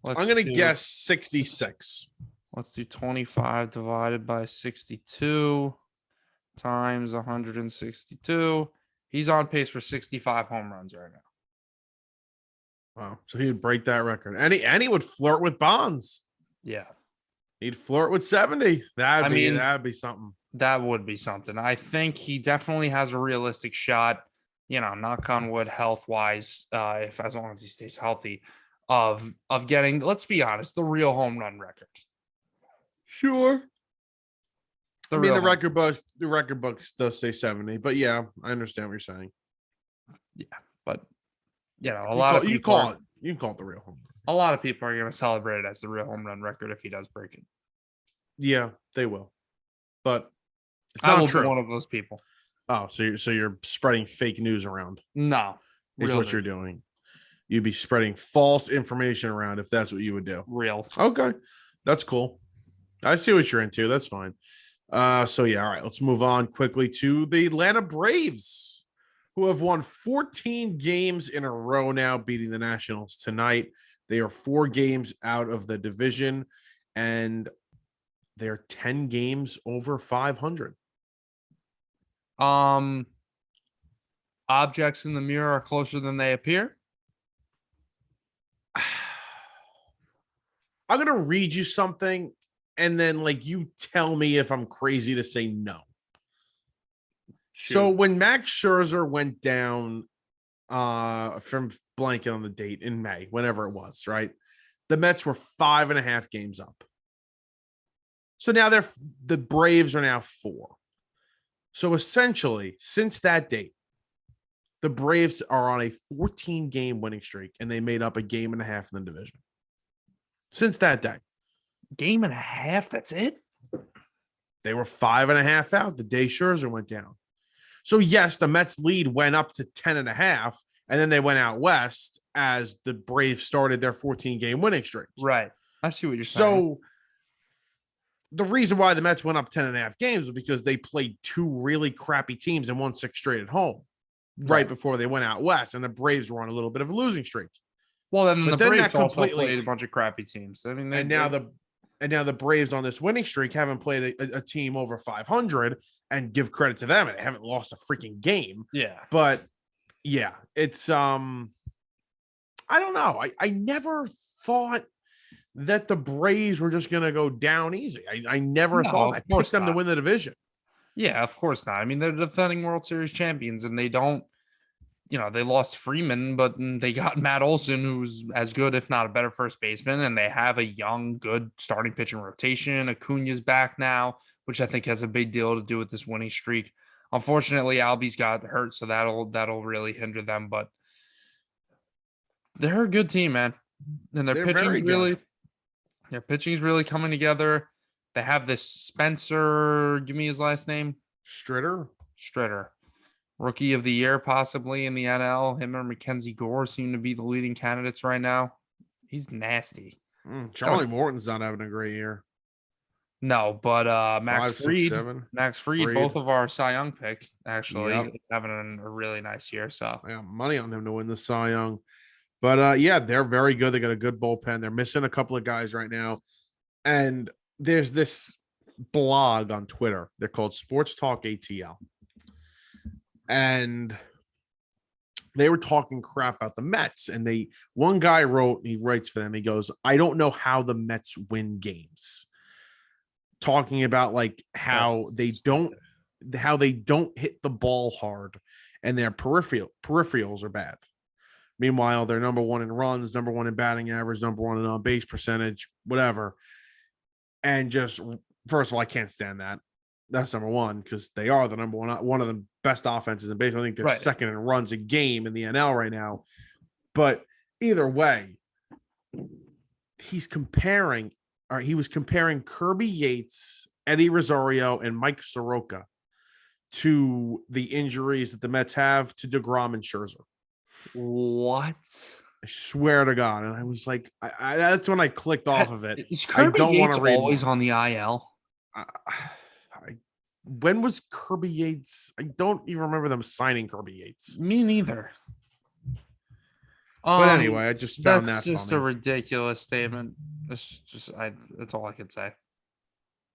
I'm going to guess 66. Let's do 25 divided by 62 times 162. He's on pace for 65 home runs right now. Wow. So he would break that record. And he would flirt with Bonds. Yeah. He'd flirt with 70. That'd be something. That would be something. I think he definitely has a realistic shot, knock on wood, health-wise, as long as he stays healthy, of getting, let's be honest, the real home run record. Sure. The record books does say 70, but yeah, I understand what you're saying. Yeah, but you can call it the real home run. A lot of people are going to celebrate it as the real home run record if he does break it. Yeah, they will. But it's not not true. Be one of those people. Oh, so you're spreading fake news around. No. Is what you're doing. You'd be spreading false information around if that's what you would do. Real. Okay. That's cool. I see what you're into. That's fine. So yeah, all right. Let's move on quickly to the Atlanta Braves, who have won 14 games in a row now, beating the Nationals tonight. They are 4 games out of the division, and they're 10 games over 500. Objects in the mirror are closer than they appear. I'm going to read you something, and then you tell me if I'm crazy to say no. Shoot. So when Max Scherzer went down from blanking on the date in May, whenever it was, right? The Mets were 5.5 games up. So now the Braves are now 4. So essentially, since that date, the Braves are on a 14-game winning streak, and they made up a game and a half in the division. Since that day. Game and a half? That's it? They were 5.5 out the day Scherzer went down. So yes, the Mets lead went up to 10.5, and then they went out west as the Braves started their 14-game winning streak. Right. I see what you're saying. So the reason why the Mets went up 10.5 games was because they played 2 really crappy teams and won 6 straight at home right before they went out west, and the Braves were on a little bit of a losing streak. Well, then the Braves also played a bunch of crappy teams. I mean, now the Braves on this winning streak haven't played a team over 500, and give credit to them, and they haven't lost a freaking game. Yeah, but yeah, it's I don't know. I never thought that the Braves were just going to go down easy. I never No, thought. I of picked course them to not. win the division. Yeah, of course not. I mean, they're defending World Series champions, and they don't. They lost Freeman, but they got Matt Olson, who's as good, if not a better first baseman, and they have a young, good starting pitching rotation. Acuna's back now, which I think has a big deal to do with this winning streak. Unfortunately, Albie's got hurt, so that'll really hinder them. But they're a good team, man, and They're very good. their pitching's really coming together. They have this Spencer. Give me his last name. Stritter. Rookie of the year, possibly in the NL. Him or Mackenzie Gore seem to be the leading candidates right now. He's nasty. Charlie Morton's not having a great year. No, but Max 5, 6, Fried, 7. both of our Cy Young pick, actually, Yep. is having a really nice year. So I got money on him to win the Cy Young. But yeah, they're very good. They got a good bullpen. They're missing a couple of guys right now. And there's this blog on Twitter. They're called Sports Talk ATL. And they were talking crap about the Mets. And one guy he writes for them. He goes, I don't know how the Mets win games. Talking about like how they don't hit the ball hard and their peripherals are bad. Meanwhile, they're number one in runs, number one in batting average, number one in on base percentage, whatever. And just, first of all, I can't stand that. That's number one, because they are the number one of the best offenses in baseball. I think they're second in runs a game in the NL right now. But either way, he was comparing Kirby Yates, Eddie Rosario, and Mike Soroka to the injuries that the Mets have to DeGrom and Scherzer. What? I swear to God. And I was like, that's when I clicked off of it. Is Kirby I don't want to read always more. on the IL? When was Kirby Yates? I don't even remember them signing Kirby Yates. Me neither. But anyway, I just found that's that just funny. a ridiculous statement. That's all I could say.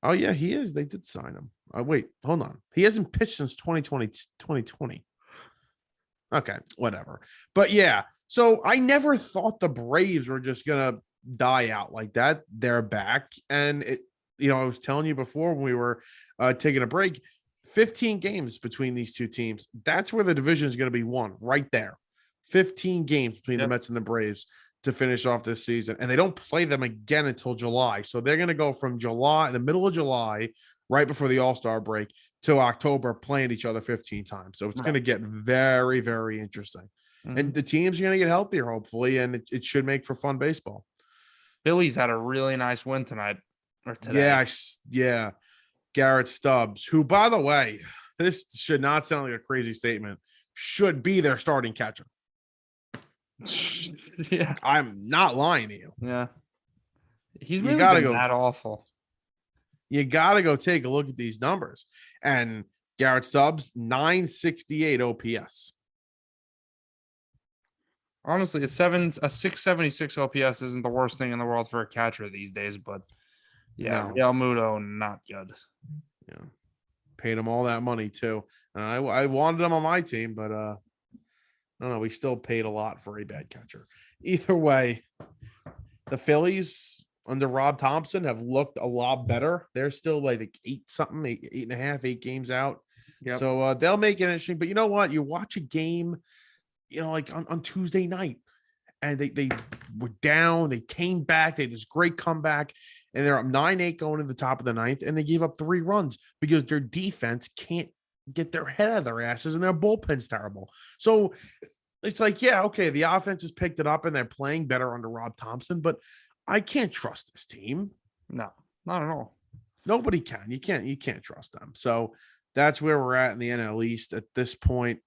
Oh, yeah, he is. They did sign him. Wait, hold on. He hasn't pitched since 2020. Okay, whatever. But yeah, so I never thought the Braves were just going to die out like that. They're back. And I was telling you before when we were taking a break, 15 games between these two teams. That's where the division is going to be won, right there. 15 games between the Mets and the Braves to finish off this season. And they don't play them again until July. So they're going to go from the middle of July, right before the All-Star break, to October, playing each other 15 times. So it's going to get very, very interesting. Mm-hmm. And the teams are going to get healthier, hopefully, and it should make for fun baseball. Phillies had a really nice win tonight. Or today. Yeah. Garrett Stubbs, who, by the way, this should not sound like a crazy statement, should be their starting catcher. Yeah. I'm not lying to you. Yeah. He's really been that awful. You got to go take a look at these numbers. And Garrett Stubbs, 968 OPS. Honestly, a 676 OPS isn't the worst thing in the world for a catcher these days, but yeah, Real Muto, not good. Yeah. Paid him all that money too. I wanted him on my team, but I don't know. We still paid a lot for a bad catcher. Either way, the Phillies under Rob Thompson have looked a lot better. They're still like 8 games out. Yep. So they'll make it interesting. But you know what? You watch a game, like on Tuesday night, and they were down. They came back. They had this great comeback, and they're up 9-8 going to the top of the ninth, and they gave up 3 runs because their defense can't get their head out of their asses, and their bullpen's terrible. So it's like, yeah, okay, the offense has picked it up, and they're playing better under Rob Thompson, but I can't trust this team. No, not at all. Nobody can. You can't trust them. So that's where we're at in the NL East at this point.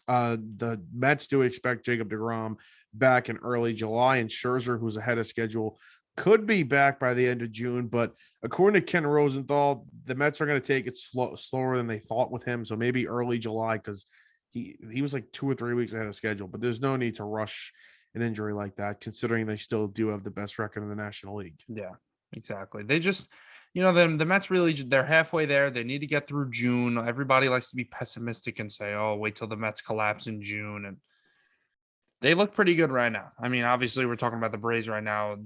The Mets do expect Jacob deGrom back in early July, and Scherzer, who's ahead of schedule, could be back by the end of June. But according to Ken Rosenthal, the Mets are going to take it slower than they thought with him. So maybe early July, because he was like 2 or 3 weeks ahead of schedule. But there's no need to rush an injury like that, considering they still do have the best record in the National League. Yeah, exactly. They just, the Mets really, they're halfway there. They need to get through June. Everybody likes to be pessimistic and say, oh, wait till the Mets collapse in June. And They look pretty good right now. I mean, obviously, we're talking about the Braves right now,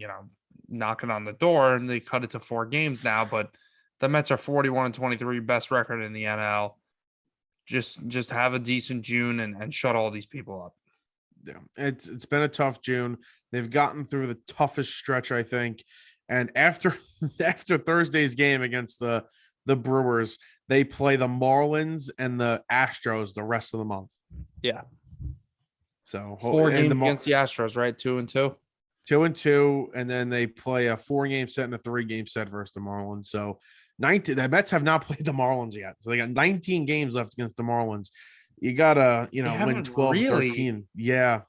knocking on the door, and they cut it to 4 games now. But the Mets are 41-23, best record in the NL. Just have a decent June and shut all these people up. Yeah, it's been a tough June. They've gotten through the toughest stretch, I think. And after Thursday's game against the Brewers, they play the Marlins and the Astros the rest of the month. Yeah. So 4 games against the Astros, right? 2-2. 2-2, and then they play a 4-game set and a 3-game set versus the Marlins. So 19. The Mets have not played the Marlins yet, so they got 19 games left against the Marlins. You gotta, win 12, really, 13. Yeah,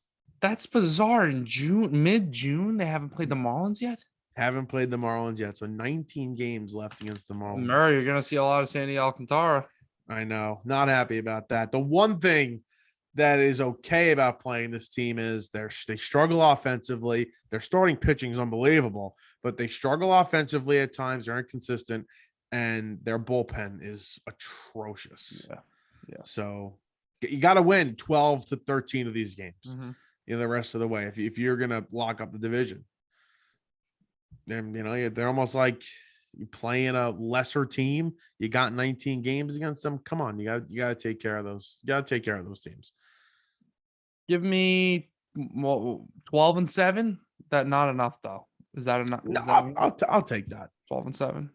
that's bizarre. In mid-June, they haven't played the Marlins yet. haven't played the Marlins yet. So 19 games left against the Marlins. Murray, you're gonna see a lot of Sandy Alcantara. I know, not happy about that. The one thing that is okay about playing this team is they struggle offensively. Their starting pitching is unbelievable, but they struggle offensively at times. They're inconsistent, and their bullpen is atrocious. Yeah. So you got to win 12 to 13 of these games. Mm-hmm. The rest of the way, if you're gonna lock up the division, then they're almost like you playing a lesser team. You got 19 games against them. Come on, you got to take care of those. You got to take care of those teams. Give me 12-7. That not enough though. Is that enough? No, I'll take that. 12-7.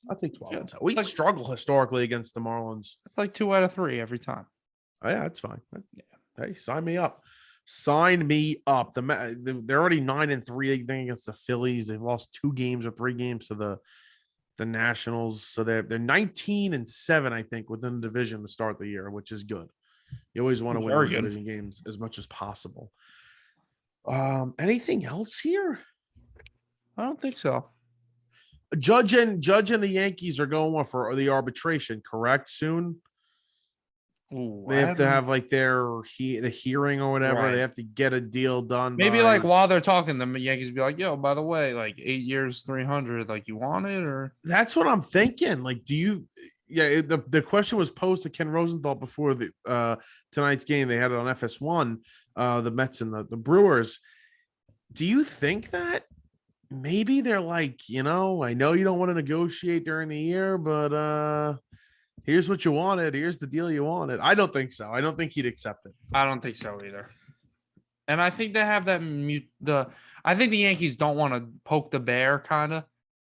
I'll take 12. We struggle historically against the Marlins. It's like 2 out of 3 every time. Oh, yeah, that's fine. Hey, sign me up. Sign me up. They're already 9-3 against the Phillies. They've lost 2 games or 3 games to the Nationals. So they're 19-7, I think, within the division to start the year, which is good. You always want to win those division games as much as possible. Anything else here? I don't think so. Judge and the Yankees are going for the arbitration, correct? Soon. Ooh, they have to have like the hearing or whatever. Right. They have to get a deal done. Maybe like while they're talking, the Yankees be like, "Yo, by the way, like 8 years, 300. Like, you want it?" Or that's what I'm thinking. Like, do you? Yeah, the question was posed to Ken Rosenthal before the tonight's game. They had it on FS1. The Mets and the Brewers. Do you think that maybe they're like, I know you don't want to negotiate during the year, but here's what you wanted. Here's the deal you wanted. I don't think so. I don't think he'd accept it. I don't think so either. And I think they have that I think the Yankees don't want to poke the bear, kind of,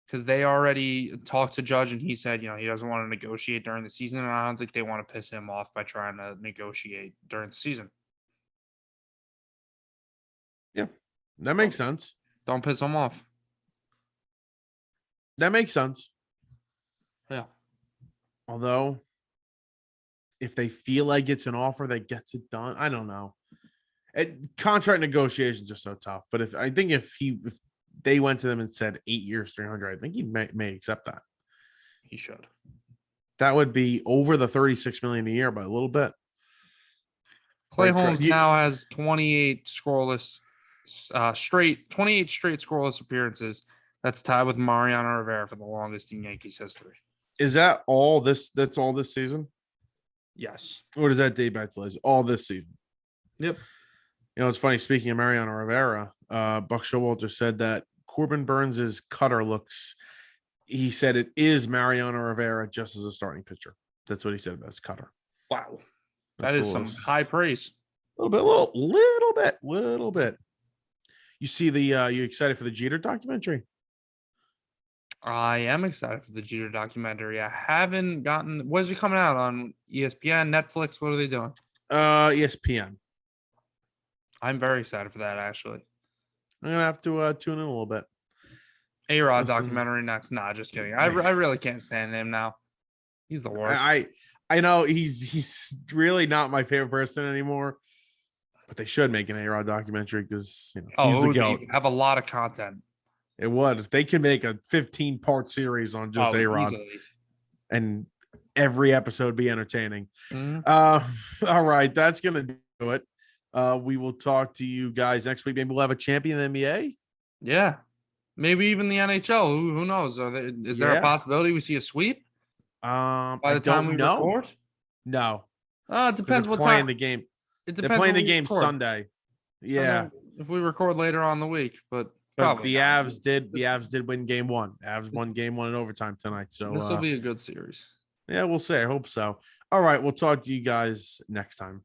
because they already talked to Judge and he said, he doesn't want to negotiate during the season. And I don't think they want to piss him off by trying to negotiate during the season. Yeah, that makes sense. Don't piss him off. That makes sense. Yeah. Although, if they feel like it's an offer that gets it done, I don't know. Contract negotiations are so tough. But if they went to them and said 8 years, 300, I think he may accept that. He should. That would be over the $36 million a year by a little bit. Clay Holmes now has 28 scoreless straight scoreless appearances. That's tied with Mariano Rivera for the longest in Yankees history. Is that all this? That's all this season? Yes. Or does that date back to all this season? Yep. It's funny. Speaking of Mariano Rivera, Buck Showalter said that Corbin Burns' cutter looks. He said it is Mariano Rivera just as a starting pitcher. That's what he said about his cutter. Wow, that is some high praise. A little bit. You see you excited for the Jeter documentary? I am excited for the Jeter documentary. I haven't gotten. When's it coming out on ESPN, Netflix? What are they doing? ESPN. I'm very excited for that. Actually, I'm gonna have to tune in a little bit. A-Rod documentary next. Nah, just kidding. I really can't stand him now. He's the worst. I know he's really not my favorite person anymore. But they should make an A-Rod documentary because he's the GOAT. Have a lot of content. It would. If they can make a 15-part series on just A-Rod, and every episode be entertaining. Mm-hmm. All right, that's gonna do it. We will talk to you guys next week. Maybe we'll have a champion in the NBA. Yeah, maybe even the NHL. Who knows? Is there a possibility we see a sweep? By the time we record? No. It depends what playing time. the game. It depends. They're playing the game Sunday. Yeah. If we record later on in the week, but But probably the not. Avs did win game one. Avs won game one in overtime tonight. So This will be a good series. yeah, we'll see. I hope so. All right, we'll talk to you guys next time.